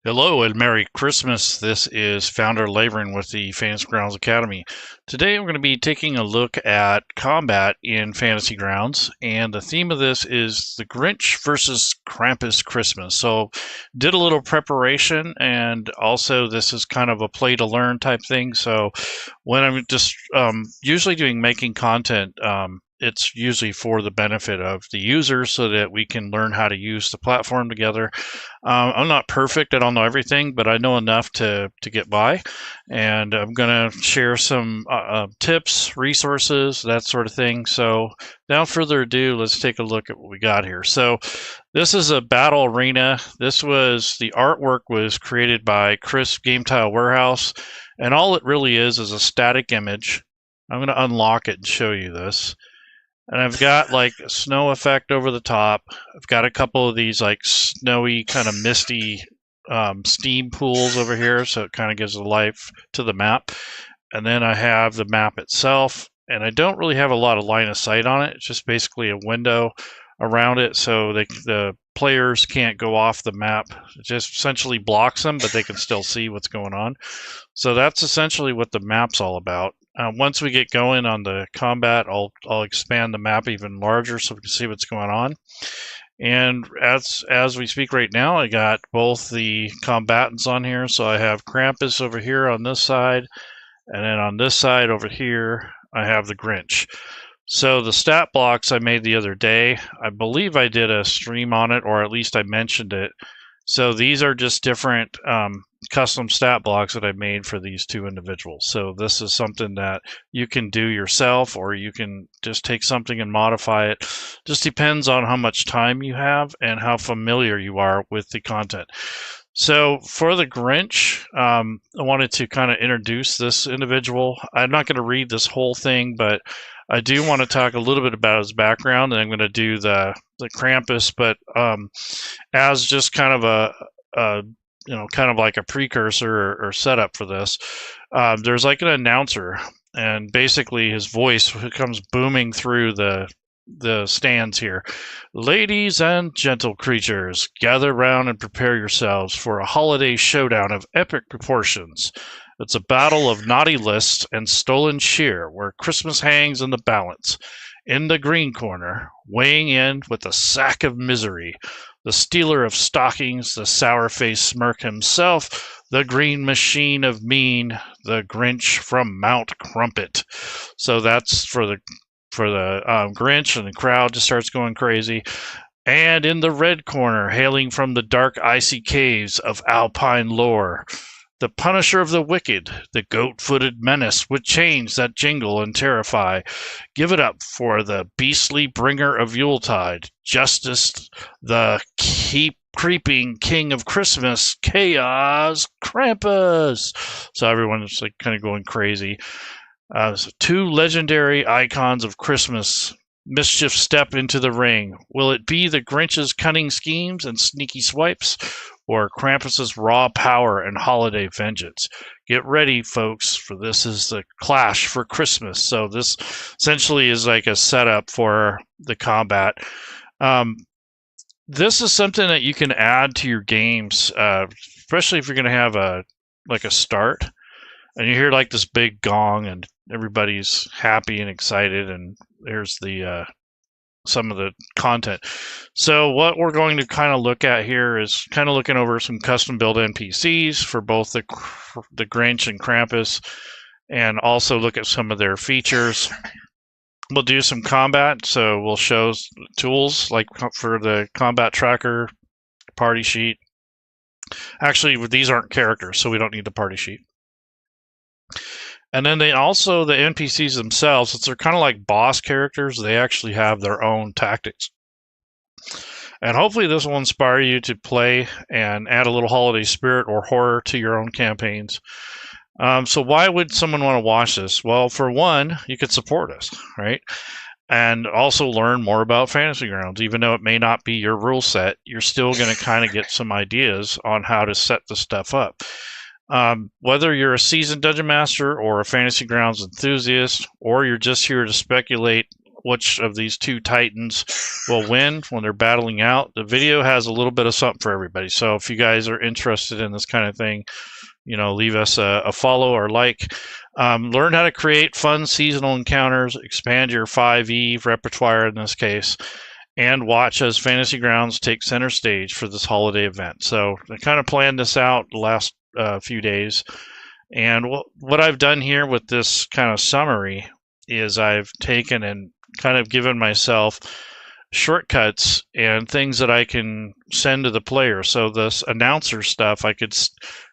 Hello and Merry Christmas. This is Founder Laverin with the Fantasy Grounds Academy. Today I'm going to be taking a look at combat in Fantasy Grounds, and the theme of this is the Grinch versus Krampus Christmas. So, did a little preparation, and also this is kind of a play to learn type thing. So, when I'm just usually making content, it's usually for the benefit of the user so that we can learn how to use the platform together. I'm not perfect. I don't know everything, but I know enough to get by. And I'm going to share some tips, resources, that sort of thing. So without further ado, let's take a look at what we got here. So this is a battle arena. The artwork was created by Chris Game Tile Warehouse. And all it really is a static image. I'm going to unlock it and show you this. And I've got like a snow effect over the top. I've got a couple of these like snowy, kind of misty steam pools over here, so it kind of gives a life to the map. And then I have the map itself, and I don't really have a lot of line of sight on it. It's just basically a window around it, so the players can't go off the map. It just essentially blocks them, but they can still see what's going on. So that's essentially what the map's all about. Once we get going on the combat, I'll expand the map even larger so we can see what's going on. And as we speak right now, I got both the combatants on here. So I have Krampus over here on this side, and then on this side over here, I have the Grinch. So the stat blocks I made the other day, I believe I did a stream on it, or at least I mentioned it. So these are just different custom stat blocks that I made for these two individuals. So this is something that you can do yourself, or you can just take something and modify it. Just depends on how much time you have and how familiar you are with the content. So for the Grinch, I wanted to kind of introduce this individual. I'm not going to read this whole thing, but I do want to talk a little bit about his background, and I'm going to do the Krampus, but as just kind of a kind of like a precursor or setup for this. There's like an announcer, and basically his voice comes booming through the stands here. Ladies and gentle creatures, gather round and prepare yourselves for a holiday showdown of epic proportions. It's a battle of naughty lists and stolen cheer, where Christmas hangs in the balance. In the green corner, weighing in with a sack of misery, the stealer of stockings, the sour-faced smirk himself, the green machine of mean, the Grinch from Mount Crumpit. So that's for the Grinch, and the crowd just starts going crazy. And in the red corner, hailing from the dark icy caves of Alpine lore, the punisher of the wicked, the goat-footed menace with chains that jingle and terrify. Give it up for the beastly bringer of Yuletide, Justice, the creeping king of Christmas, Chaos, Krampus. So everyone's like kind of going crazy. So two legendary icons of Christmas. Mischief step into the ring. Will it be the Grinch's cunning schemes and sneaky swipes, or Krampus's raw power and holiday vengeance? Get ready, folks, for this is the clash for Christmas. So this essentially is like a setup for the combat. This is something that you can add to your games, especially if you're going to have a start, and you hear like this big gong, and everybody's happy and excited, and there's the some of the content. So what we're going to kind of look at here is kind of looking over some custom build NPCs for both the Grinch and Krampus, and also look at some of their features. We'll do some combat, so we'll show tools like for the combat tracker, party sheet. Actually, these aren't characters, so we don't need the party sheet. And then the NPCs themselves, since they're kind of like boss characters, they actually have their own tactics. And hopefully this will inspire you to play and add a little holiday spirit or horror to your own campaigns. So why would someone want to watch this? Well, for one, you could support us, right? And also learn more about Fantasy Grounds. Even though it may not be your rule set, you're still going to kind of get some ideas on how to set the stuff up. Whether you're a seasoned dungeon master or a Fantasy Grounds enthusiast, or you're just here to speculate which of these two titans will win when they're battling out. The video has a little bit of something for everybody. So if you guys are interested in this kind of thing, leave us a follow or like. Learn how to create fun seasonal encounters, expand your 5e repertoire in this case, and watch as Fantasy Grounds take center stage for this holiday event. So I kind of planned this out the last few days. And what I've done here with this kind of summary is I've taken and kind of given myself shortcuts and things that I can send to the player. So this announcer stuff, I could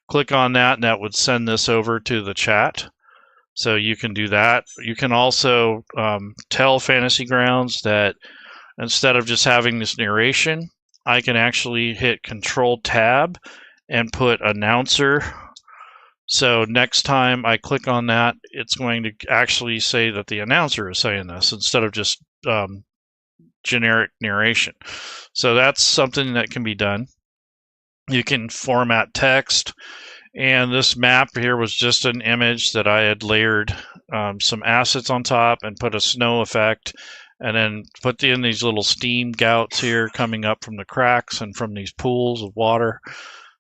click on that and that would send this over to the chat. So you can do that. You can also tell Fantasy Grounds that instead of just having this narration, I can actually hit Control-Tab and put announcer. So next time I click on that, it's going to actually say that the announcer is saying this instead of just generic narration. So that's something that can be done. You can format text. And this map here was just an image that I had layered some assets on top and put a snow effect, and then put in these little steam gouts here coming up from the cracks and from these pools of water.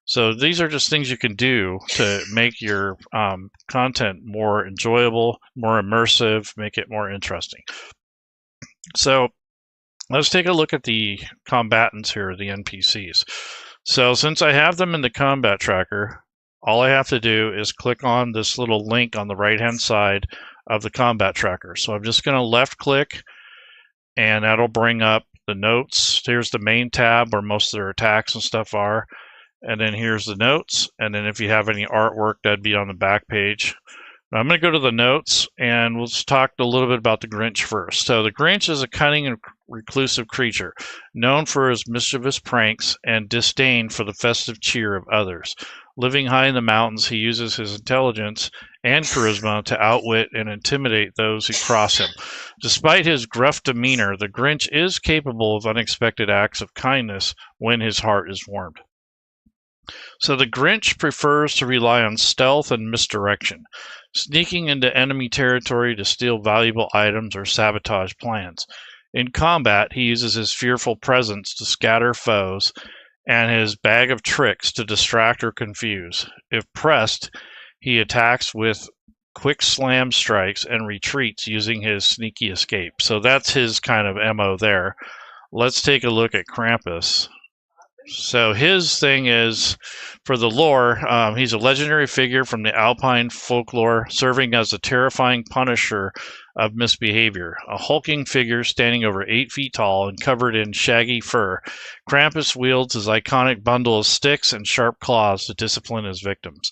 So these are just things you can do to make your content more enjoyable, more immersive, make it more interesting. So let's take a look at the combatants here, the NPCs. So since I have them in the combat tracker, all I have to do is click on this little link on the right-hand side of the combat tracker. So I'm just going to left-click, and that'll bring up the notes. Here's the main tab where most of their attacks and stuff are. And then here's the notes. And then if you have any artwork, that'd be on the back page. Now I'm going to go to the notes, and let's talk a little bit about the Grinch first. So the Grinch is a cunning and reclusive creature, known for his mischievous pranks and disdain for the festive cheer of others. Living high in the mountains, he uses his intelligence and charisma to outwit and intimidate those who cross him. Despite his gruff demeanor, the Grinch is capable of unexpected acts of kindness when his heart is warmed. So the Grinch prefers to rely on stealth and misdirection, sneaking into enemy territory to steal valuable items or sabotage plans. In combat, he uses his fearful presence to scatter foes and his bag of tricks to distract or confuse. If pressed, he attacks with quick slam strikes and retreats using his sneaky escape. So that's his kind of MO there. Let's take a look at Krampus. So his thing is, for the lore, he's a legendary figure from the Alpine folklore, serving as a terrifying punisher of misbehavior. A hulking figure standing over 8 feet tall and covered in shaggy fur, Krampus wields his iconic bundle of sticks and sharp claws to discipline his victims.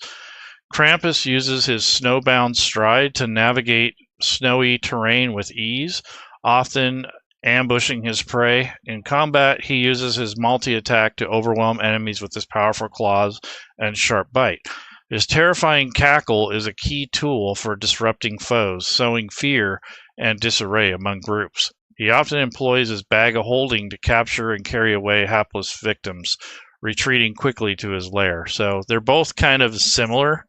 Krampus uses his snowbound stride to navigate snowy terrain with ease, often ambushing his prey. In combat, he uses his multi-attack to overwhelm enemies with his powerful claws and sharp bite. His terrifying cackle is a key tool for disrupting foes, sowing fear and disarray among groups. He often employs his bag of holding to capture and carry away hapless victims, retreating quickly to his lair. So they're both kind of similar,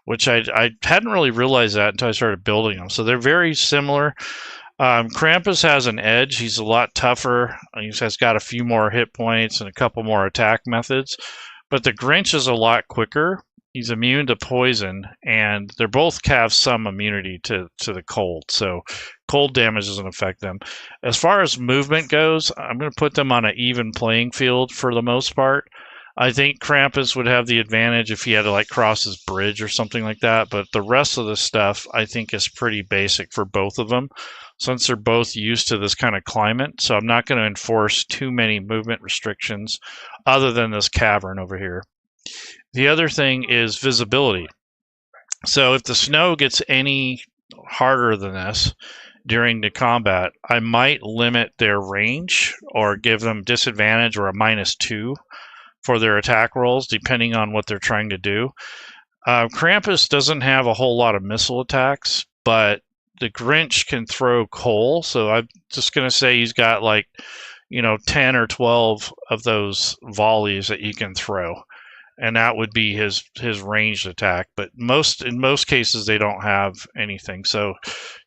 which I hadn't really realized that until I started building them. So they're very similar. Krampus has an edge. He's a lot tougher. He has got a few more hit points and a couple more attack methods. But the Grinch is a lot quicker. He's immune to poison, and they both have some immunity to the cold. So cold damage doesn't affect them. As far as movement goes, I'm going to put them on an even playing field for the most part. I think Krampus would have the advantage if he had to cross his bridge or something like that. But the rest of the stuff I think is pretty basic for both of them, since they're both used to this kind of climate. So I'm not going to enforce too many movement restrictions other than this cavern over here. The other thing is visibility. So if the snow gets any harder than this during the combat, I might limit their range or give them disadvantage or a -2 for their attack rolls, depending on what they're trying to do. Krampus doesn't have a whole lot of missile attacks, but the Grinch can throw coal. So I'm just going to say he's got 10 or 12 of those volleys that you can throw. and that would be his ranged attack. But in most cases they don't have anything, so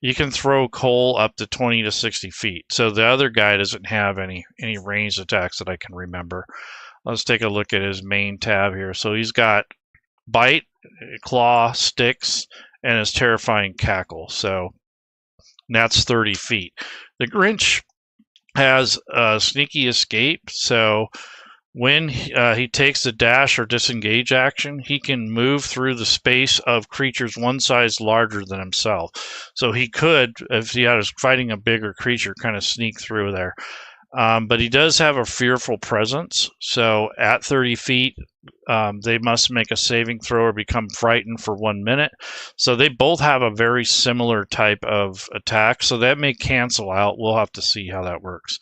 you can throw coal up to 20 to 60 feet. So the other guy doesn't have any ranged attacks that I can remember. Let's take a look at his main tab here. So he's got bite, claw, sticks, and his terrifying cackle. So that's 30 feet. The Grinch has a sneaky escape, so when he takes the dash or disengage action, he can move through the space of creatures one size larger than himself. So he could, if he was fighting a bigger creature, kind of sneak through there. But he does have a fearful presence, so at 30 feet, they must make a saving throw or become frightened for 1 minute. So they both have a very similar type of attack, so that may cancel out. We'll have to see how that works.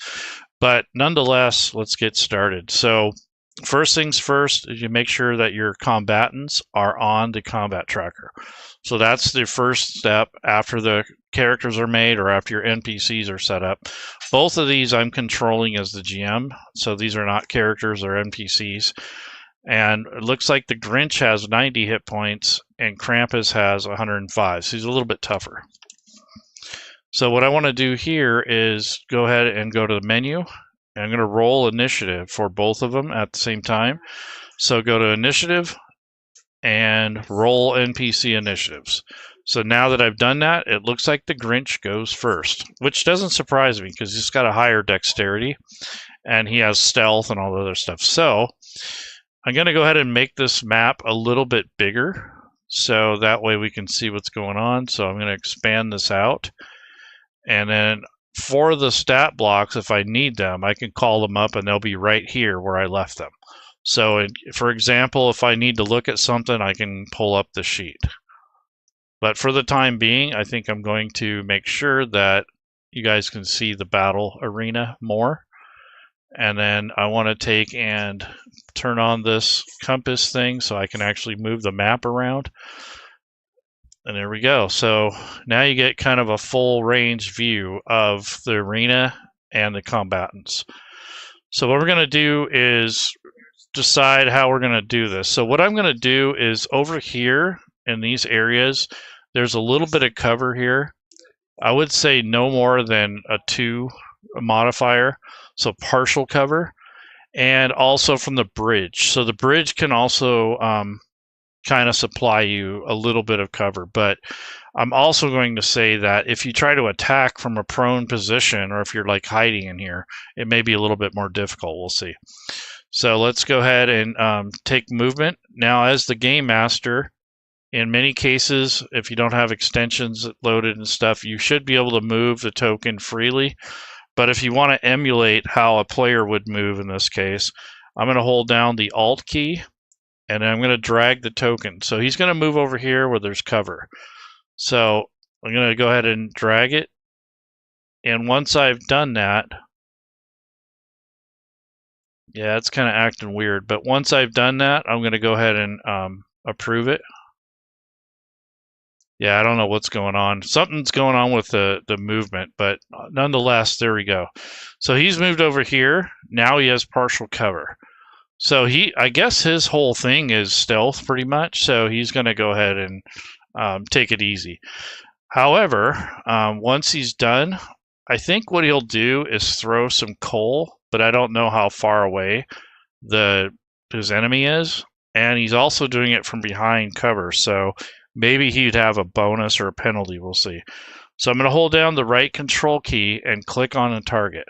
But nonetheless, let's get started. So first things first is you make sure that your combatants are on the combat tracker. So that's the first step after the characters are made or after your NPCs are set up. Both of these I'm controlling as the GM, so these are not characters or NPCs. And it looks like the Grinch has 90 hit points and Krampus has 105, so he's a little bit tougher. So what I want to do here is go ahead and go to the menu. And I'm going to roll initiative for both of them at the same time. So go to initiative and roll NPC initiatives. So now that I've done that, it looks like the Grinch goes first, which doesn't surprise me because he's got a higher dexterity and he has stealth and all the other stuff. So I'm going to go ahead and make this map a little bit bigger so that way we can see what's going on. So I'm going to expand this out. And then for the stat blocks, if I need them, I can call them up and they'll be right here where I left them. So for example, if I need to look at something, I can pull up the sheet. But for the time being, I think I'm going to make sure that you guys can see the battle arena more. And then I want to take and turn on this compass thing so I can actually move the map around. And there we go. So now you get kind of a full range view of the arena and the combatants. So what we're going to do is decide how we're going to do this. So what I'm going to do is over here in these areas, there's a little bit of cover here. I would say no more than a 2 modifier, so partial cover, and also from the bridge. So the bridge can also kind of supply you a little bit of cover, but I'm also going to say that if you try to attack from a prone position or if you're like hiding in here, it may be a little bit more difficult. We'll see. So let's go ahead and take movement. Now as the game master, in many cases, if you don't have extensions loaded and stuff, you should be able to move the token freely. But if you want to emulate how a player would move in this case, I'm going to hold down the Alt key and I'm going to drag the token. So he's going to move over here where there's cover. So I'm going to go ahead and drag it. And once I've done that, yeah, it's kind of acting weird. But once I've done that, I'm going to go ahead and approve it. Yeah, I don't know what's going on. Something's going on with the movement, but nonetheless, there we go. So he's moved over here. Now he has partial cover. So I guess his whole thing is stealth pretty much. So he's going to go ahead and take it easy. However, once he's done, I think what he'll do is throw some coal, but I don't know how far away his enemy is. And he's also doing it from behind cover. So maybe he'd have a bonus or a penalty. We'll see. So I'm going to hold down the right control key and click on a target.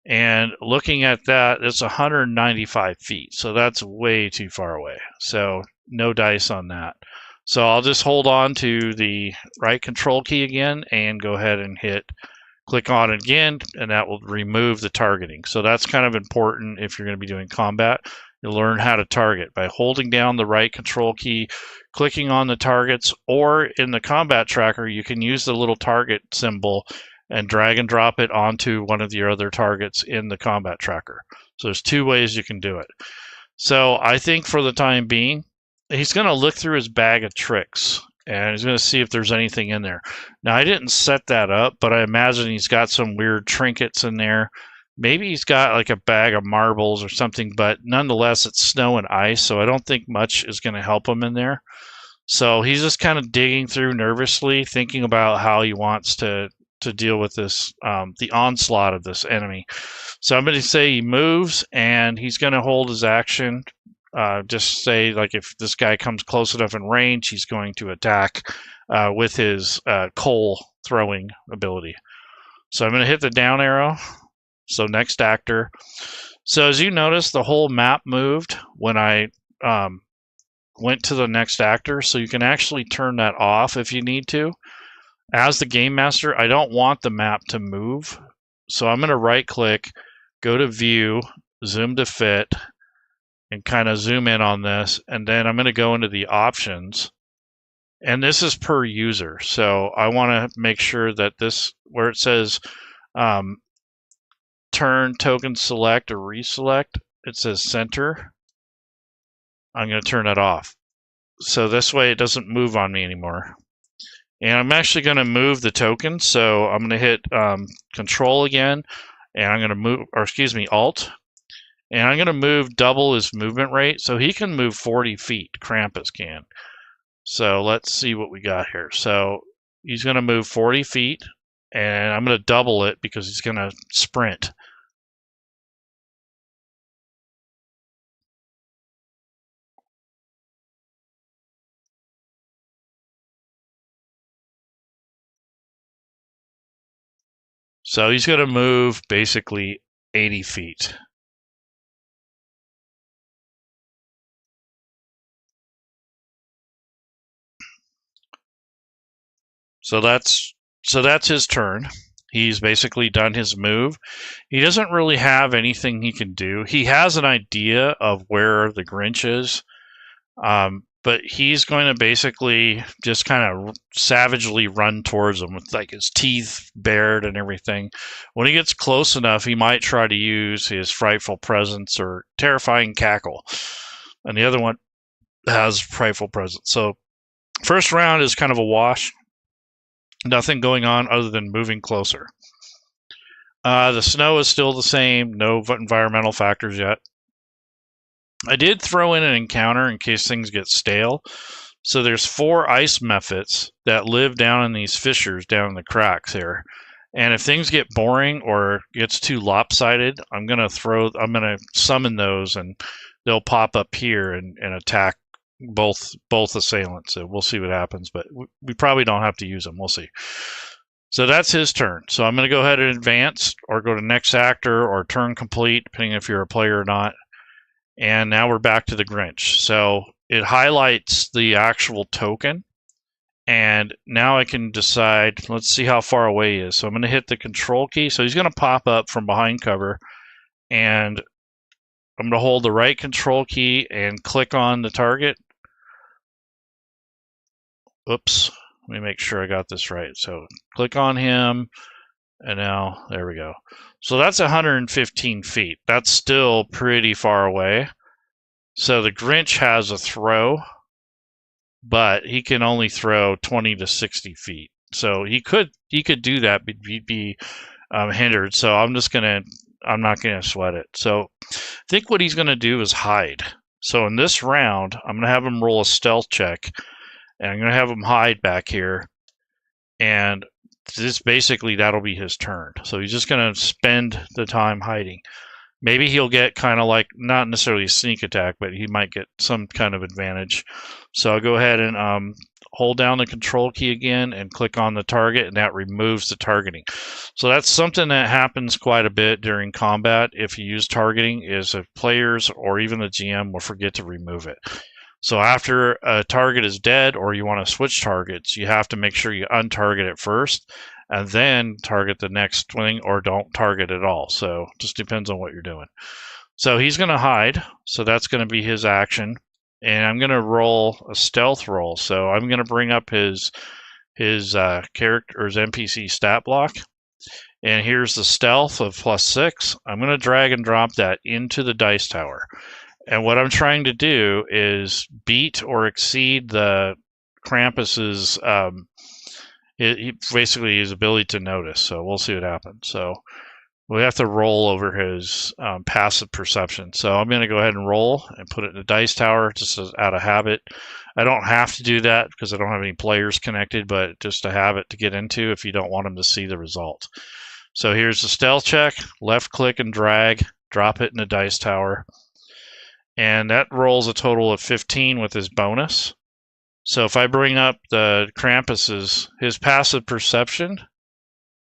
And looking at that, it's 195 feet. So that's way too far away. So no dice on that. So I'll just hold on to the right control key again and go ahead and click on it again, and that will remove the targeting. So that's kind of important if you're going to be doing combat. You'll learn how to target by holding down the right control key, clicking on the targets, or in the combat tracker, you can use the little target symbol and drag and drop it onto one of your other targets in the combat tracker. So there's 2 ways you can do it. So I think for the time being, he's going to look through his bag of tricks and he's going to see if there's anything in there. Now I didn't set that up, but I imagine he's got some weird trinkets in there Maybe he's got like a bag of marbles or something, but nonetheless, it's snow and ice, so I don't think much is going to help him in there. So he's just kind of digging through nervously, thinking about how he wants to deal with this, the onslaught of this enemy. So I'm going to say he moves, and he's going to hold his action. Just say, like, if this guy comes close enough in range, he's going to attack with his coal throwing ability. So I'm going to hit the down arrow. So next actor. So as you notice, the whole map moved when I went to the next actor. So you can actually turn that off if you need to. As the game master, I don't want the map to move. So I'm going to right click, go to view, zoom to fit, and kind of zoom in on this. And then I'm going to go into the options. And this is per user. So I want to make sure that this, where it says turn, token select, or reselect, it says center. I'm going to turn that off. So this way it doesn't move on me anymore. And I'm actually going to move the token. So I'm going to hit Control again, and I'm going to move, or excuse me, Alt. And I'm going to move double his movement rate. So he can move 40 feet, Krampus can. So let's see what we got here. So he's going to move 40 feet, and I'm going to double it because he's going to sprint. So he's going to move basically 80 feet. So that's his turn. He's basically done his move. He doesn't really have anything he can do. He has an idea of where the Grinch is, but he's going to basically just kind of savagely run towards him with like his teeth bared and everything. When he gets close enough, he might try to use his frightful presence or terrifying cackle. And the other one has frightful presence. So first round is kind of a wash. Nothing going on other than moving closer. The snow is still the same. No environmental factors yet. I did throw in an encounter in case things get stale. So there's 4 ice mephits that live down in these fissures down in the cracks here. And if things get boring or gets too lopsided, I'm gonna summon those, and they'll pop up here and attack both assailants. So we'll see what happens, but we probably don't have to use them. We'll see. So that's his turn. So I'm going to go ahead and advance, or go to next actor, or turn complete, depending if you're a player or not. And now we're back to the Grinch. So it highlights the actual token, and now I can decide, let's see how far away he is. So I'm going to hit the control key. So he's going to pop up from behind cover, and I'm going to hold the right control key and click on the target. Oops, let me make sure I got this right. So click on him, and now there we go. So that's 115 feet. That's still pretty far away. So the Grinch has a throw, but he can only throw 20 to 60 feet. So he could do that, but he'd be hindered. So I'm not gonna sweat it. So I think what he's gonna do is hide. So in this round, I'm gonna have him roll a stealth check, and I'm gonna have him hide back here, and this basically that'll be his turn. So he's just gonna spend the time hiding. Maybe he'll get kind of like, not necessarily a sneak attack, but he might get some kind of advantage. So I'll go ahead and hold down the control key again and click on the target, and that removes the targeting. So that's something that happens quite a bit during combat. If you use targeting, is if players or even the GM will forget to remove it. So after a target is dead, or you want to switch targets, you have to make sure you untarget it first, and then target the next thing, or don't target at all. So just depends on what you're doing. So he's going to hide. So that's going to be his action. And I'm going to roll a stealth roll. So I'm going to bring up his character, or his NPC stat block. And here's the stealth of +6. I'm going to drag and drop that into the dice tower. And what I'm trying to do is beat or exceed the Krampus's basically his ability to notice. So we'll see what happens. So We have to roll over his passive perception. So I'm going to go ahead and roll and put it in the dice tower just out of habit. I don't have to do that because I don't have any players connected, but just a habit to get into if you don't want them to see the result. So here's the stealth check, left click and drag, drop it in the dice tower. And that rolls a total of 15 with his bonus. So if I bring up the Krampus's, his passive perception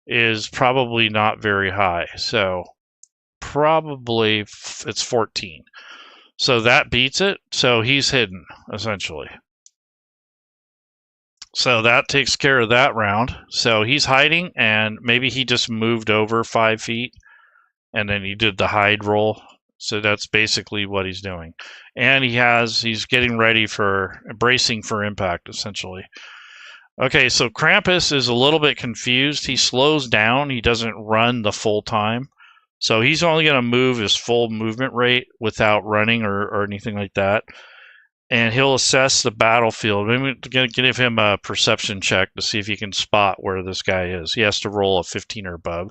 is probably not very high. So probably it's 14. So that beats it. So he's hidden, essentially. So that takes care of that round. So he's hiding, and maybe he just moved over 5 feet, and then he did the hide roll. So that's basically what he's doing. And he's getting ready for, bracing for impact, essentially. Okay, so Krampus is a little bit confused. He slows down. He doesn't run the full time. So he's only going to move his full movement rate without running or anything like that. And he'll assess the battlefield. We're going to give him a perception check to see if he can spot where this guy is. He has to roll a 15 or above.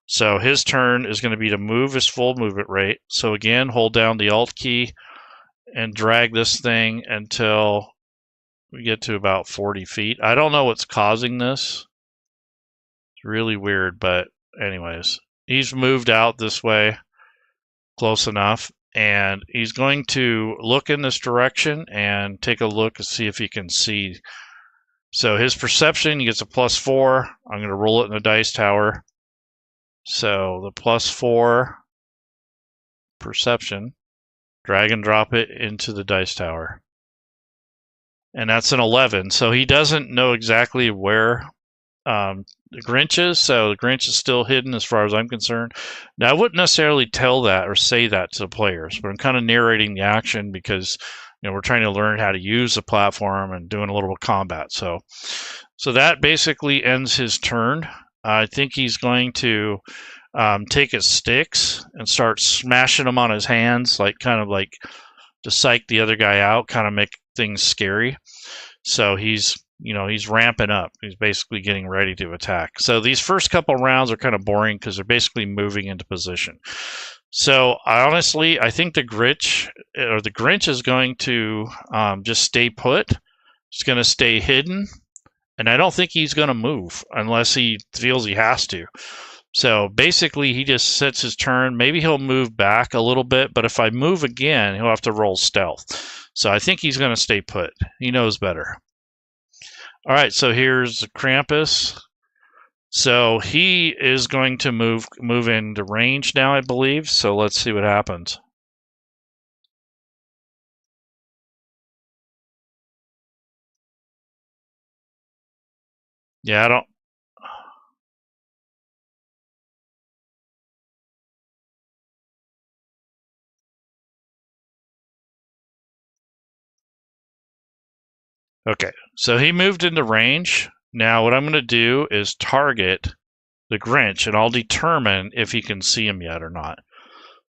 So his turn is going to be to move his full movement rate. So again, hold down the Alt key and drag this thing until we get to about 40 feet. I don't know what's causing this. It's really weird, but anyways, he's moved out this way close enough, and he's going to look in this direction and take a look and see if he can see. So his perception, he gets a +4. I'm going to roll it in the dice tower. So the +4 perception, drag and drop it into the dice tower. And that's an 11. So he doesn't know exactly where the Grinch is. So the Grinch is still hidden as far as I'm concerned. Now, I wouldn't necessarily tell that or say that to the players, but I'm kind of narrating the action because we're trying to learn how to use the platform and doing a little bit of combat. So that basically ends his turn. I think he's going to take his sticks and start smashing them on his hands, kind of to psych the other guy out, kind of make things scary. So he's ramping up. He's basically getting ready to attack. So these first couple rounds are kind of boring because they're basically moving into position. So I think the Grinch is going to just stay put. He's going to stay hidden. And I don't think he's going to move unless he feels he has to. So basically, he just sets his turn. Maybe he'll move back a little bit, but if I move again, he'll have to roll stealth. So I think he's going to stay put. He knows better. All right, so here's Krampus. So he is going to move into range now, I believe. So let's see what happens. Yeah, I don't. Okay, so he moved into range. Now what I'm going to do is target the Grinch, and I'll determine if he can see him yet or not.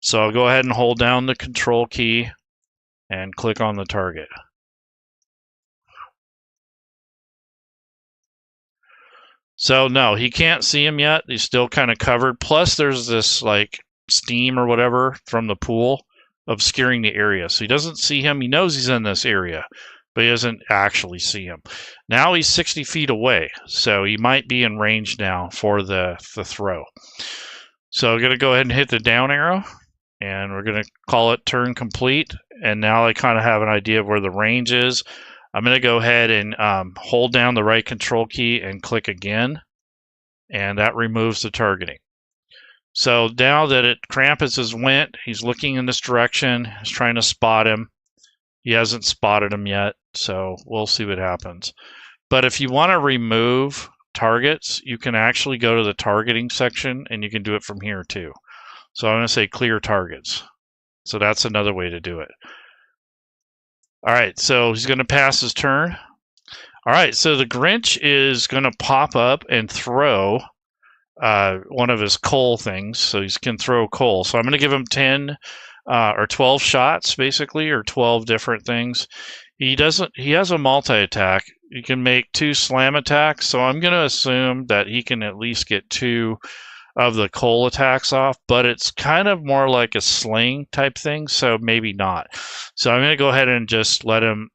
So I'll go ahead and hold down the control key and click on the target. So no, he can't see him yet. He's still kind of covered. Plus there's this steam or whatever from the pool obscuring the area. So he doesn't see him. He knows he's in this area, but he doesn't actually see him. Now he's 60 feet away, so he might be in range now for the throw. So I'm going to go ahead and hit the down arrow, and we're going to call it turn complete. And now I kind of have an idea of where the range is. I'm going to go ahead and hold down the right control key and click again, and that removes the targeting. So now that Krampus has went, he's looking in this direction, he's trying to spot him. He hasn't spotted him yet, so we'll see what happens. But if you want to remove targets, you can actually go to the targeting section, and you can do it from here too. So I'm going to say clear targets. So that's another way to do it. All right, so he's going to pass his turn. All right, so the Grinch is going to pop up and throw one of his coal things. So he can throw coal. So I'm going to give him 10 or 12 shots, basically, or 12 different things. He has a multi-attack. You can make 2 slam attacks. So I'm going to assume that he can at least get 2 of the coal attacks off, but it's kind of more like a sling type thing, so maybe not. So I'm going to go ahead and just let him,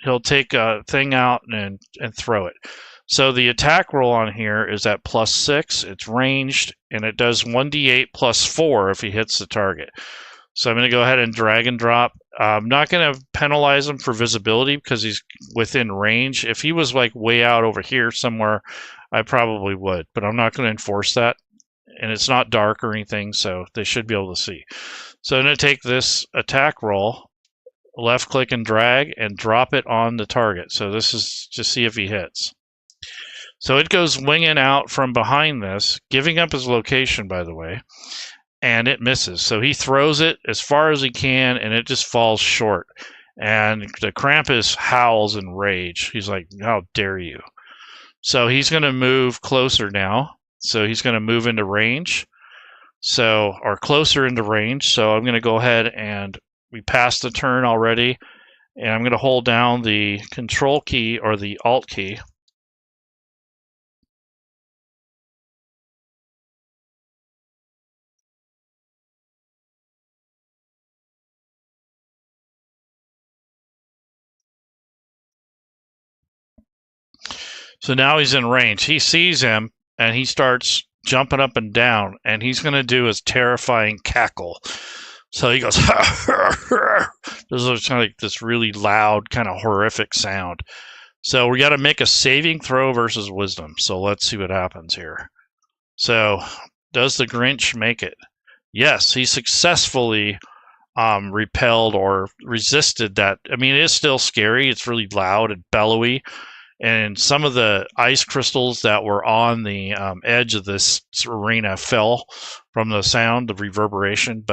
he'll take a thing out and throw it. So the attack roll on here is at +6, it's ranged, and it does 1d8 +4 if he hits the target. So I'm going to go ahead and drag and drop. I'm not going to penalize him for visibility because he's within range. If he was like way out over here somewhere, I probably would, but I'm not going to enforce that. And it's not dark or anything, so they should be able to see. So I'm going to take this attack roll, left click and drag, and drop it on the target. So this is to see if he hits. So it goes winging out from behind this, giving up his location, by the way, and it misses. So he throws it as far as he can, and it just falls short. And the Krampus howls in rage. He's like, how dare you? So he's going to move closer now. So he's going to move into range, or closer into range. So I'm going to go ahead and we passed the turn already, and I'm going to hold down the Control key or the Alt key. So now he's in range. He sees him, and he starts jumping up and down, and he's going to do his terrifying cackle. So he goes, this is kind of like this really loud, kind of horrific sound. So we got to make a saving throw versus wisdom. So let's see what happens here. So does the Grinch make it? Yes, he successfully repelled or resisted that. I mean, it is still scary. It's really loud and bellowy. And some of the ice crystals that were on the edge of this arena fell from the sound, the reverberation,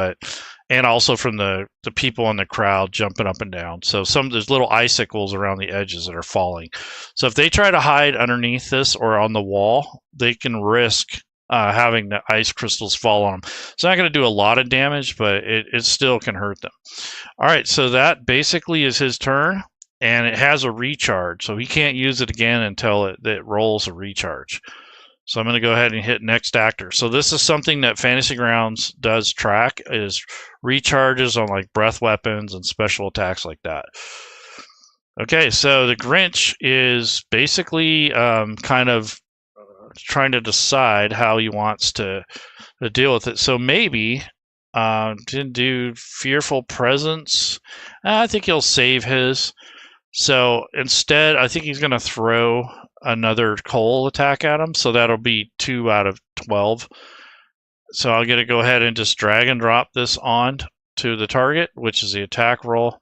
and also from the people in the crowd jumping up and down. So there's little icicles around the edges that are falling. So if they try to hide underneath this or on the wall, they can risk having the ice crystals fall on them. It's not going to do a lot of damage, but it still can hurt them. All right, so that basically is his turn. And it has a recharge, so he can't use it again until it rolls a recharge. So I'm going to go ahead and hit next actor. So this is something that Fantasy Grounds does track, is recharges on like breath weapons and special attacks like that. Okay, so the Grinch is basically kind of trying to decide how he wants to deal with it. So maybe didn't do Fearful Presence. I think he'll save his. So instead, I think he's going to throw another coal attack at him. So that'll be 2 out of 12. So I'm going to go ahead and just drag and drop this on to the target, which is the attack roll.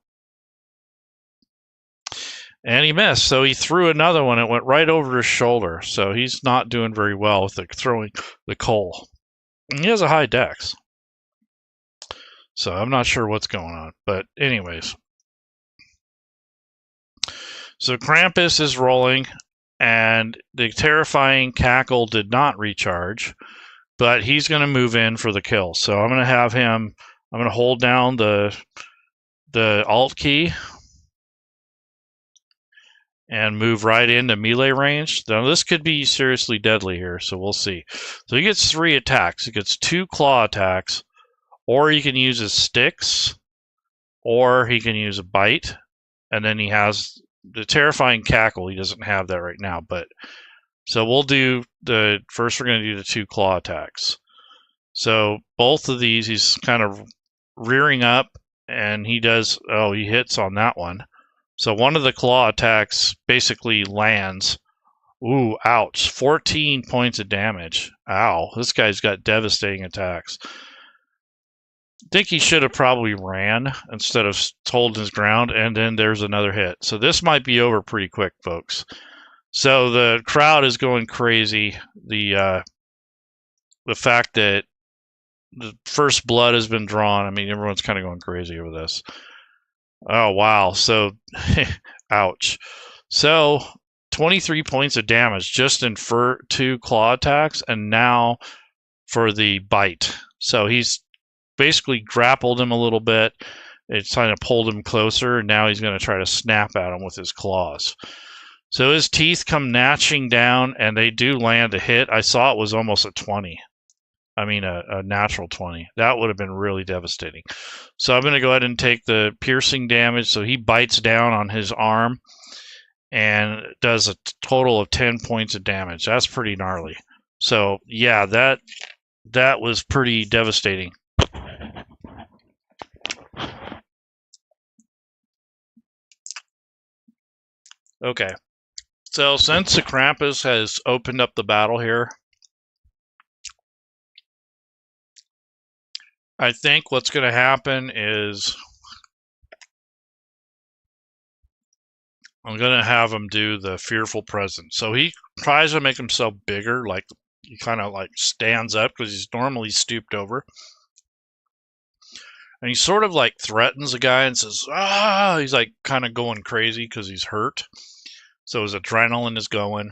And he missed. So he threw another one. It went right over his shoulder. So he's not doing very well with throwing the coal. And he has a high dex. So I'm not sure what's going on. But anyways. So Krampus is rolling, and the terrifying cackle did not recharge, but he's going to move in for the kill. So I'm going to have him, I'm going to hold down the Alt key and move right into melee range. Now this could be seriously deadly here, so we'll see. So he gets 3 attacks. He gets 2 claw attacks, or he can use his sticks, or he can use a bite, and then he has the terrifying cackle. He doesn't have that right now, but so we'll do first we're going to do the 2 claw attacks. So both of these, he's kind of rearing up, and he hits on that one. So one of the claw attacks basically lands. Ooh, ouch. 14 points of damage. Ow, this guy's got devastating attacks. I think he should have probably ran instead of holding his ground, and then there's another hit. So this might be over pretty quick, folks. So the crowd is going crazy. The fact that the first blood has been drawn, I mean, everyone's kind of going crazy over this. Oh, wow. So, ouch. So, 23 points of damage just in 2 claw attacks, and now for the bite. So he's basically grappled him a little bit. It's kind of pulled him closer, and now he's going to try to snap at him with his claws. So his teeth come gnashing down, and they do land a hit. I saw it was almost a 20. I mean, a natural 20. That would have been really devastating. So I'm going to go ahead and take the piercing damage. So he bites down on his arm and does a total of 10 points of damage. That's pretty gnarly. So yeah, that was pretty devastating. Okay. So since the Krampus has opened up the battle here, I think what's going to happen is I'm going to have him do the fearful presence. So he tries to make himself bigger, like he kind of like stands up because he's normally stooped over. And he sort of like threatens the guy and says, ah, he's like kind of going crazy because he's hurt. So his adrenaline is going.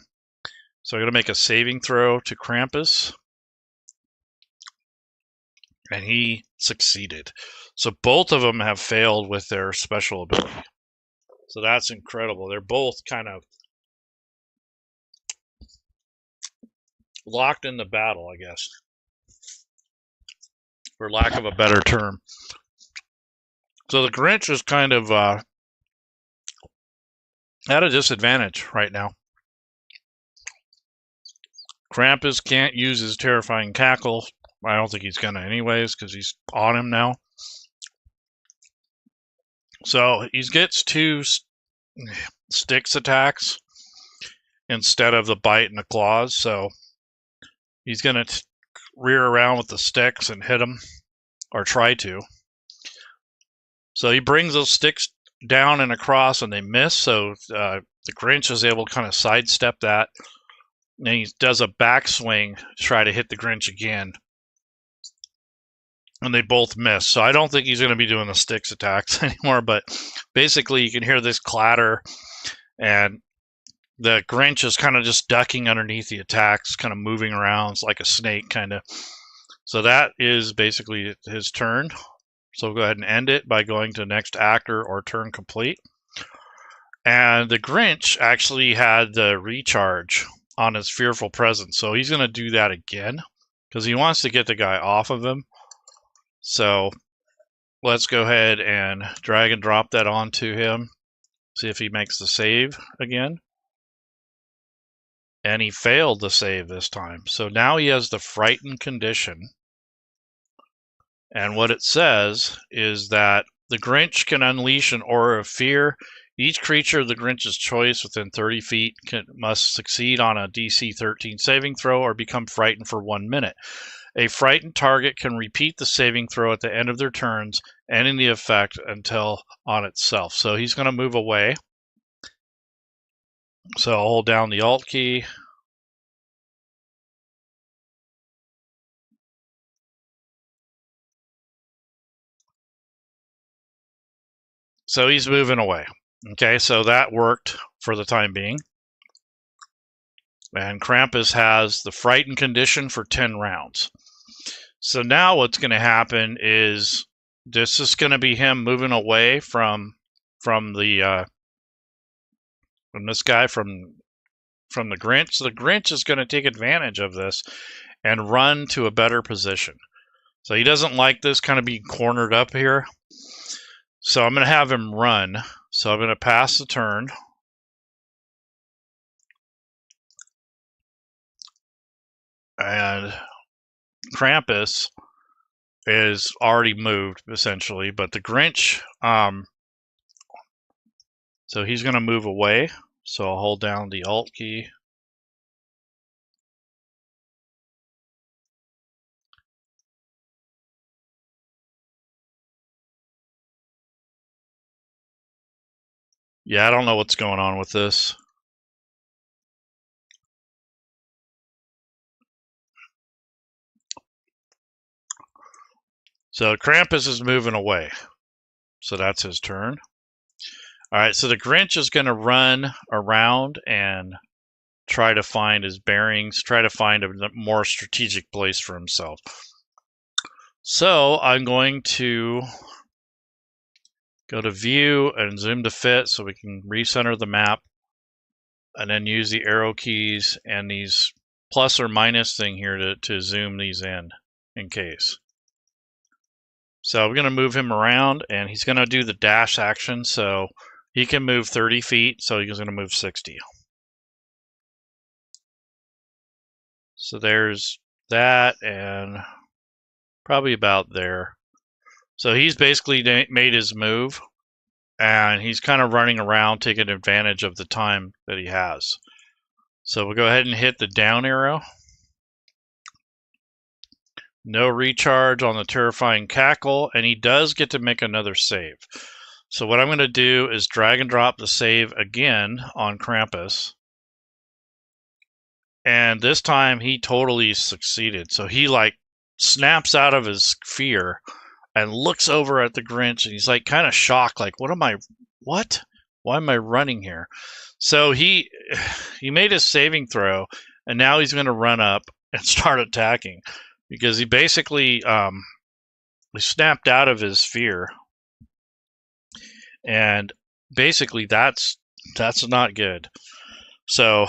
So I'm going to make a saving throw to Krampus. And he succeeded. So both of them have failed with their special ability. So that's incredible. They're both kind of locked in the battle, I guess, for lack of a better term. So the Grinch is kind of at a disadvantage right now. Krampus can't use his terrifying cackle. I don't think he's going to anyways because he's on him now. So he gets 2 sticks attacks instead of the bite and the claws. So he's going to rear around with the sticks and hit him, or try to. So he brings those sticks down and across and they miss. So the Grinch is able to kind of sidestep that. And he does a backswing to try to hit the Grinch again. And they both miss. So I don't think he's going to be doing the sticks attacks anymore. But basically, you can hear this clatter. And the Grinch is kind of just ducking underneath the attacks, kind of moving around. It's like a snake, kind of. So that is basically his turn. So we'll go ahead and end it by going to next actor or turn complete. And the Grinch actually had the recharge on his fearful presence. So he's going to do that again because he wants to get the guy off of him. So let's go ahead and drag and drop that onto him. See if he makes the save again. And he failed the save this time. So now he has the frightened condition. And what it says is that the Grinch can unleash an aura of fear. Each creature of the Grinch's choice within 30 feet must succeed on a DC 13 saving throw or become frightened for 1 minute. A frightened target can repeat the saving throw at the end of their turns, ending the effect until on itself. So he's going to move away. So I'll hold down the Alt key. So he's moving away. Okay, so that worked for the time being. And Krampus has the frightened condition for 10 rounds. So now what's going to happen is this is going to be him moving away from this guy from the Grinch. So the Grinch is going to take advantage of this and run to a better position. So he doesn't like this kind of being cornered up here. So I'm going to have him run. So I'm going to pass the turn. And Krampus is already moved, essentially. But the Grinch, so he's going to move away. So I'll hold down the Alt key. Yeah, I don't know what's going on with this. So Krampus is moving away. So that's his turn. All right, so the Grinch is going to run around and try to find his bearings, try to find a more strategic place for himself. So I'm going to go to view and zoom to fit so we can recenter the map, and then use the arrow keys and these plus or minus thing here to zoom these in. in case. So we're going to move him around, and he's going to do the dash action, so he can move 30 feet, so he's going to move 60. So there's that, and probably about there. So he's basically made his move, and he's kind of running around taking advantage of the time that he has. So we'll go ahead and hit the down arrow. No recharge on the terrifying cackle, and he does get to make another save. So what I'm going to do is drag and drop the save again on Krampus. And this time he totally succeeded. So he like snaps out of his fear and looks over at the Grinch, and he's like kind of shocked, like, what? Why am I running here? So he made his saving throw, and now he's going to run up and start attacking, because he basically he snapped out of his fear, and basically that's not good. So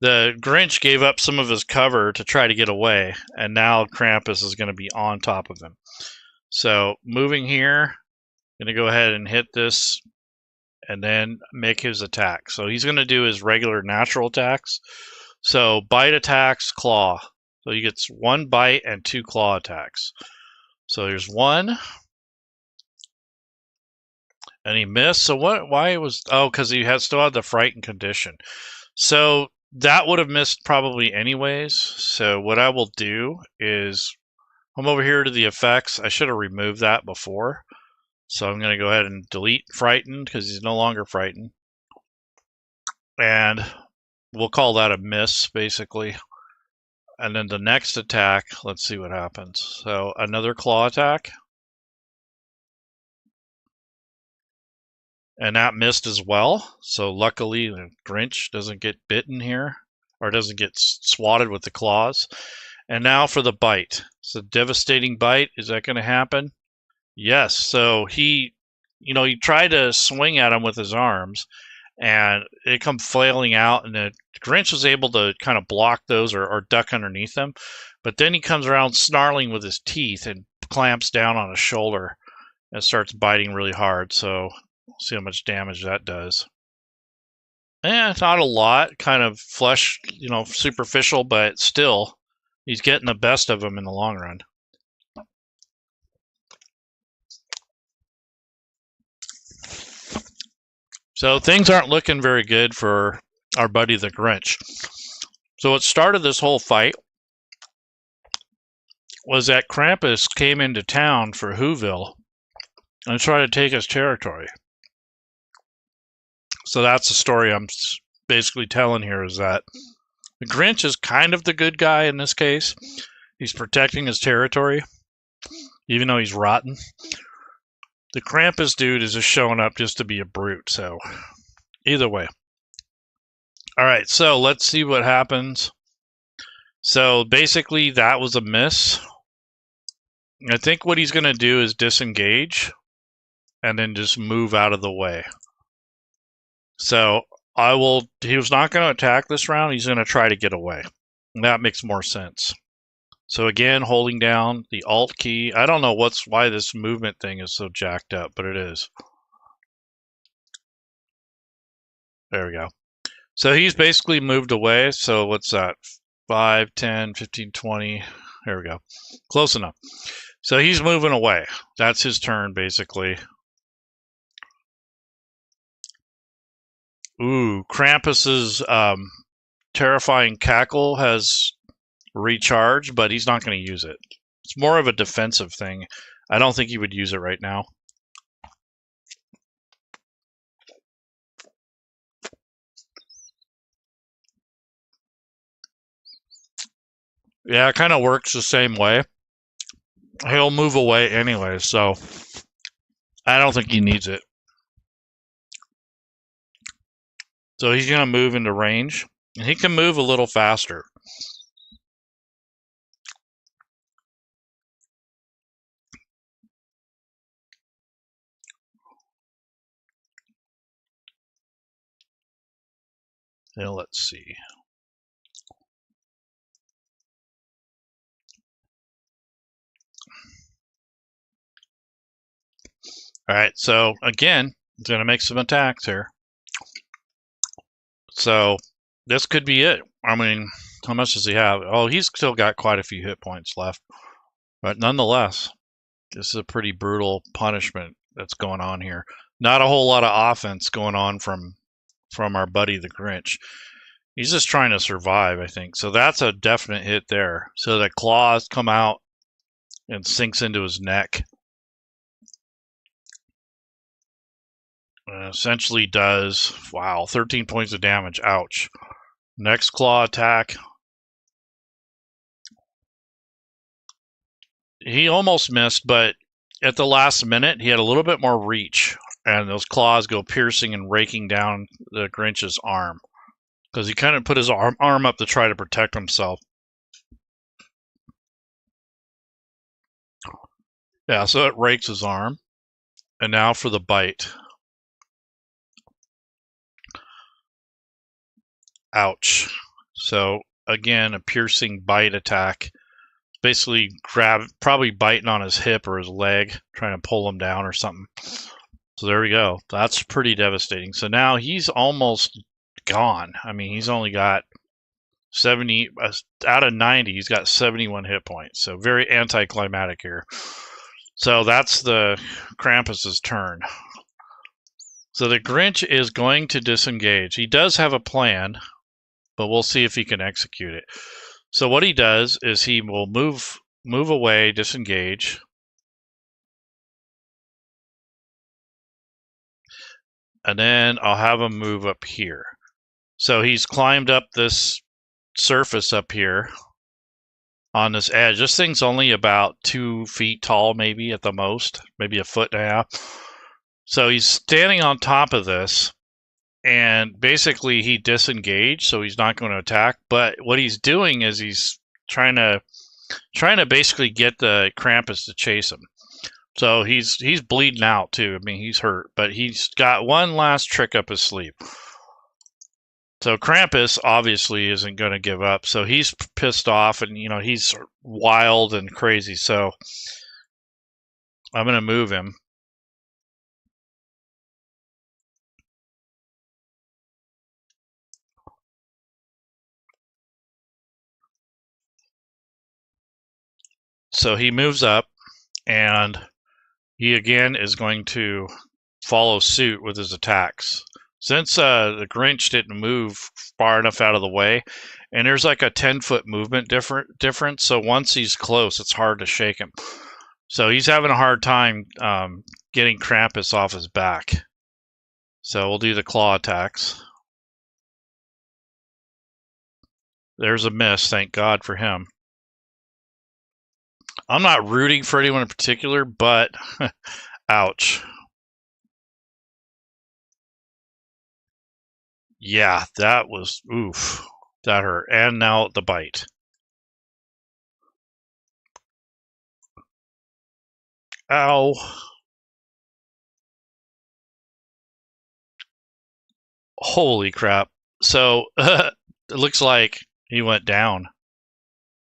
the Grinch gave up some of his cover to try to get away, and now Krampus is going to be on top of him. So moving here, going to go ahead and hit this and then make his attack. So he's going to do his regular natural attacks. So bite attacks, claw. So he gets 1 bite and 2 claw attacks. So there's 1. And he missed. So why was, because he still had the frightened condition. So that would have missed probably anyways. So what I will do is come over here to the effects. I should have removed that before. So I'm going to go ahead and delete frightened, because he's no longer frightened. And we'll call that a miss, basically. And then the next attack, let's see what happens. So another claw attack. And that missed as well. So luckily the Grinch doesn't get bitten here, or doesn't get swatted with the claws. And now for the bite. So devastating bite, is that going to happen? Yes. So he tried to swing at him with his arms, and it come flailing out, and the Grinch was able to kind of block those or duck underneath them. But then he comes around snarling with his teeth and clamps down on his shoulder and starts biting really hard. So we'll see how much damage that does. It's not a lot, kind of flesh, superficial, but still, he's getting the best of him in the long run. So things aren't looking very good for our buddy the Grinch. So what started this whole fight was that Krampus came into town for Whoville and tried to take his territory. So that's the story I'm basically telling here, is that the Grinch is kind of the good guy in this case. He's protecting his territory, even though he's rotten. The Krampus dude is just showing up just to be a brute, so either way. All right, so let's see what happens. So basically that was a miss. I think what he's going to do is disengage and then just move out of the way. So he was not going to attack this round. He's going to try to get away. And that makes more sense. So again, holding down the Alt key. I don't know why this movement thing is so jacked up, but it is. There we go. So he's basically moved away. So what's that? 5, 10, 15, 20. There we go. Close enough. So he's moving away. That's his turn, basically. Ooh, Krampus's terrifying cackle has recharged, but he's not going to use it. It's more of a defensive thing. I don't think he would use it right now. Yeah, it kind of works the same way. He'll move away anyway, so I don't think he needs it. So he's going to move into range, and he can move a little faster. Now let's see. All right, so again, he's going to make some attacks here. So this could be it. I mean, how much does he have? Oh, he's still got quite a few hit points left. But nonetheless, this is a pretty brutal punishment that's going on here. Not a whole lot of offense going on from our buddy the Grinch. He's just trying to survive, I think. So that's a definite hit there. So the claws come out and sinks into his neck. And essentially does, wow, 13 points of damage. Ouch. Next claw attack. He almost missed, but at the last minute, he had a little bit more reach. And those claws go piercing and raking down the Grinch's arm. Because he kind of put his arm up to try to protect himself. Yeah, so it rakes his arm. And now for the bite. Ouch. So, again, a piercing bite attack. Basically, probably biting on his hip or his leg, trying to pull him down or something. So there we go. That's pretty devastating. So now he's almost gone. I mean, he's only got 70 out of 90. He's got 71 hit points. So very anticlimactic here. So that's the Krampus's turn. So the Grinch is going to disengage. He does have a plan, but we'll see if he can execute it. So what he does is he will move away, disengage. And then I'll have him move up here. So he's climbed up this surface up here on this edge. This thing's only about 2 feet tall, maybe at the most, maybe a foot and a half. So he's standing on top of this, and basically he disengaged, so he's not going to attack. But what he's doing is he's trying to basically get the Krampus to chase him. So he's bleeding out too. I mean, he's hurt, but he's got one last trick up his sleeve. So Krampus obviously isn't going to give up. So he's pissed off, and he's wild and crazy. So I'm going to move him. So he moves up, and he again is going to follow suit with his attacks. Since the Grinch didn't move far enough out of the way, and there's like a 10-foot movement difference, so once he's close, it's hard to shake him. So he's having a hard time getting Krampus off his back. So we'll do the claw attacks. There's a miss, thank God for him. I'm not rooting for anyone in particular, but ouch. Yeah, that was, oof, that hurt. And now the bite. Ow. Holy crap. So, it looks like he went down.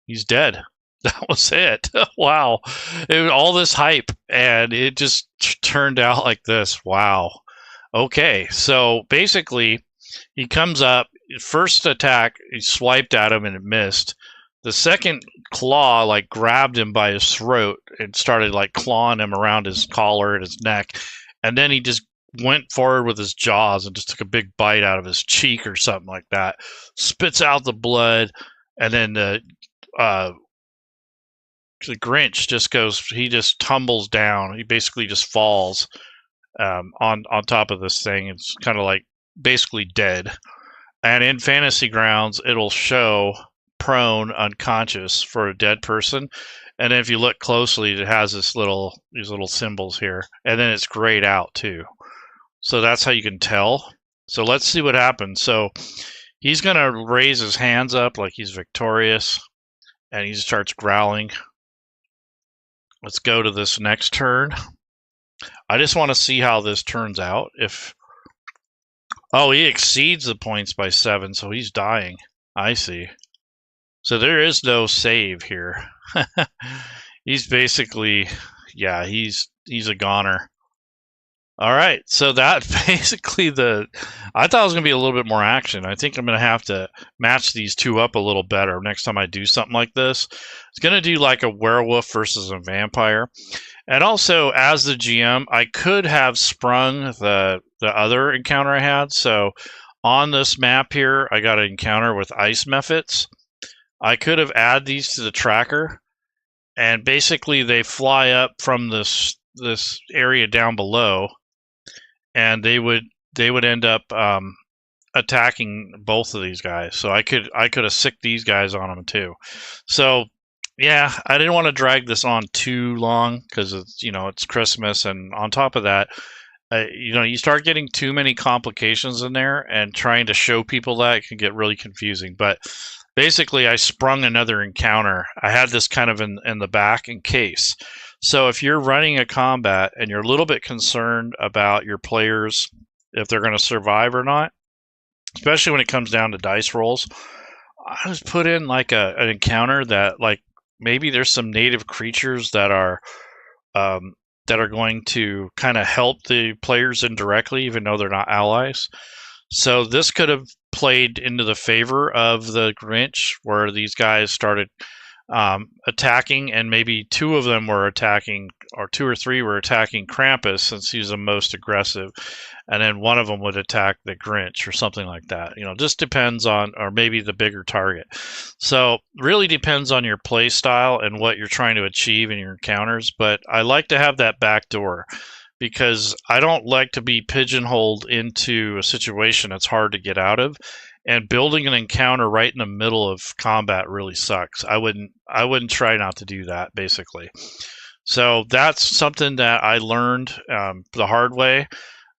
He's dead. That was it. Wow. It was all this hype, and it just turned out like this. Wow. Okay, so basically, he comes up. First attack, he swiped at him and it missed. The second claw grabbed him by his throat and started clawing him around his collar and his neck. And then he just went forward with his jaws and just took a big bite out of his cheek or something like that. Spits out the blood, and then the Grinch just tumbles down. He basically just falls on top of this thing. It's kind of basically dead. And in Fantasy Grounds, it'll show prone, unconscious for a dead person. And then if you look closely, it has these little symbols here. And then it's grayed out too. So that's how you can tell. So let's see what happens. So he's going to raise his hands up like he's victorious. And he starts growling. Let's go to this next turn. I just want to see how this turns out. Oh, he exceeds the points by 7, so he's dying. I see. So there is no save here. He's basically, yeah, he's a goner. All right, so that basically I thought it was going to be a little bit more action. I think I'm going to have to match these two up a little better next time I do something like this. It's going to do like a werewolf versus a vampire. And also, as the GM, I could have sprung the other encounter I had. So on this map here, I got an encounter with ice mephits. I could have added these to the tracker, and basically they fly up from this area down below, and they would end up attacking both of these guys. So I could have sicked these guys on them too. So yeah, I didn't want to drag this on too long because it's Christmas, and on top of that, you start getting too many complications in there, and trying to show people that can get really confusing. But basically, I sprung another encounter. I had this kind of in the back in case. So if you're running a combat and you're a little bit concerned about your players, if they're going to survive or not, especially when it comes down to dice rolls, I just put in like an encounter that, like, maybe there's some native creatures that are going to kind of help the players indirectly, even though they're not allies. So this could have played into the favor of the Grinch, where these guys started attacking, and maybe two of them were attacking, or two or three were attacking Krampus, since he's the most aggressive, and then one of them would attack the Grinch or something like that. Just depends on, or maybe the bigger target. So really depends on your play style and what you're trying to achieve in your encounters. But I like to have that back door, because I don't like to be pigeonholed into a situation that's hard to get out of. And building an encounter right in the middle of combat really sucks. I wouldn't try not to do that, basically. So that's something that I learned the hard way.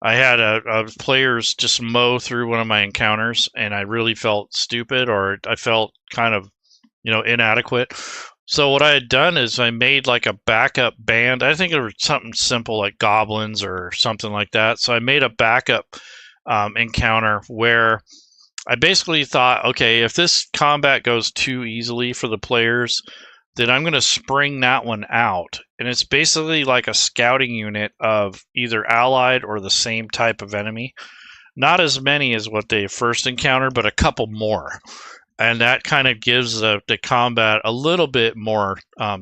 I had a players just mow through one of my encounters, and I really felt stupid, or I felt kind of inadequate. So what I had done is I made like a backup band. I think it was something simple like goblins or something like that. So I made a backup encounter where I basically thought, okay, if this combat goes too easily for the players, then I'm going to spring that one out. And it's basically like a scouting unit of either allied or the same type of enemy. Not as many as what they first encountered, but a couple more. And that kind of gives the combat a little bit more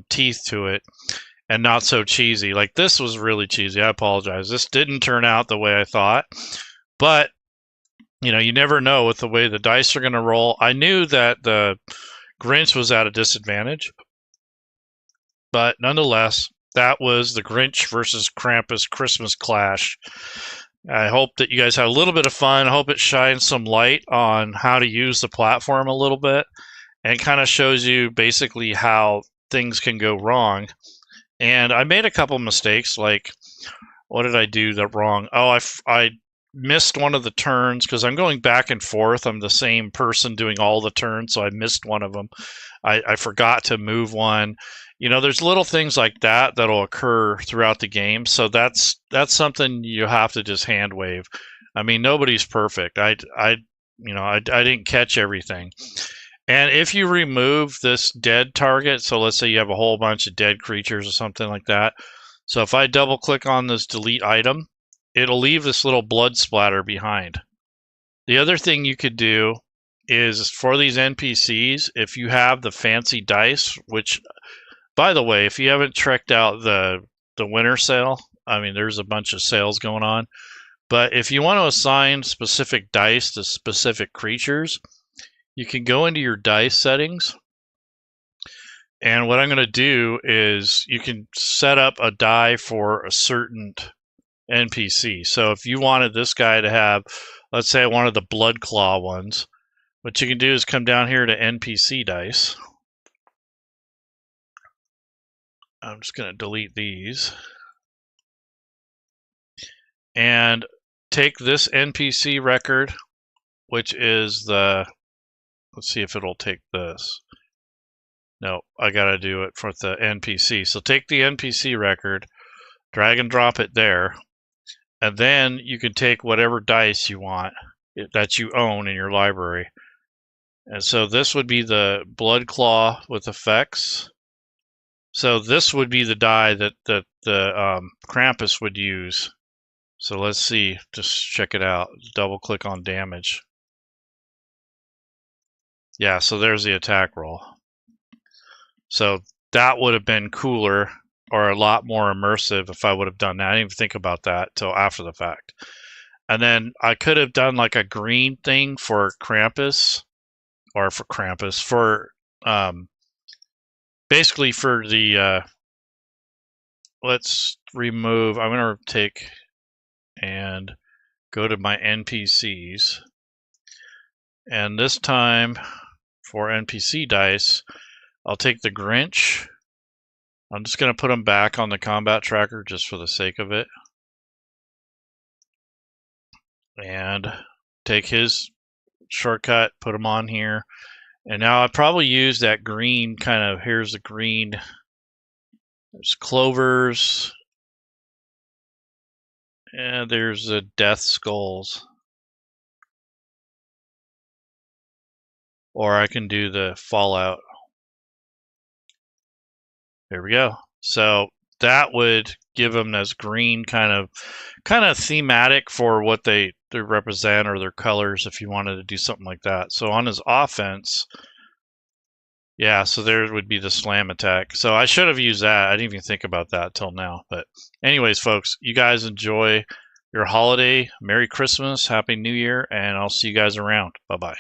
teeth to it, and not so cheesy. Like, this was really cheesy. I apologize. This didn't turn out the way I thought. But you never know with the way the dice are going to roll. I knew that the Grinch was at a disadvantage, but nonetheless, that was the Grinch versus Krampus Christmas clash. I hope that you guys had a little bit of fun. I hope it shines some light on how to use the platform a little bit, and kind of shows you basically how things can go wrong. And I made a couple mistakes. Like, what did I do that wrong? Oh, I missed one of the turns because I'm going back and forth. I'm the same person doing all the turns, so I missed one of them. I forgot to move one. There's little things like that that'll occur throughout the game. So that's something you have to just hand wave. I mean, nobody's perfect. I didn't catch everything. And if you remove this dead target, so let's say you have a whole bunch of dead creatures or something like that. So if I double click on this delete item, it'll leave this little blood splatter behind. The other thing you could do is, for these NPCs, if you have the fancy dice, which, by the way, if you haven't checked out the winter sale, I mean, there's a bunch of sales going on. But if you want to assign specific dice to specific creatures, you can go into your dice settings. And what I'm going to do is you can set up a die for a certain NPC. So if you wanted this guy to have, let's say I wanted the blood claw ones, what you can do is come down here to NPC dice. I'm just going to delete these. And take this NPC record, which is the, let's see if it'll take this. No, I got to do it for the NPC. So take the NPC record, drag and drop it there, and then you can take whatever dice you want that you own in your library. And so this would be the blood claw with effects. So this would be the die that the Krampus would use. So let's see, just check it out. Double click on damage. Yeah, so there's the attack roll. So that would have been cooler or a lot more immersive if I would have done that. I didn't even think about that till after the fact. And then I could have done like a green thing for Krampus, or for Krampus, for basically for the let's remove, I'm going to take and go to my NPCs, and this time for NPC dice I'll take the Grinch. I'm just going to put him back on the combat tracker just for the sake of it, and take his shortcut, put him on here. And now I probably use that green kind of, here's the green, there's clovers, and there's the death skulls. Or I can do the fallout. There we go. So that would give them this green kind of thematic for what they represent, or their colors, if you wanted to do something like that. So on his offense, yeah, so there would be the slam attack. So I should have used that. I didn't even think about that till now. But anyways, folks, you guys enjoy your holiday. Merry Christmas, Happy New Year, and I'll see you guys around. Bye-bye.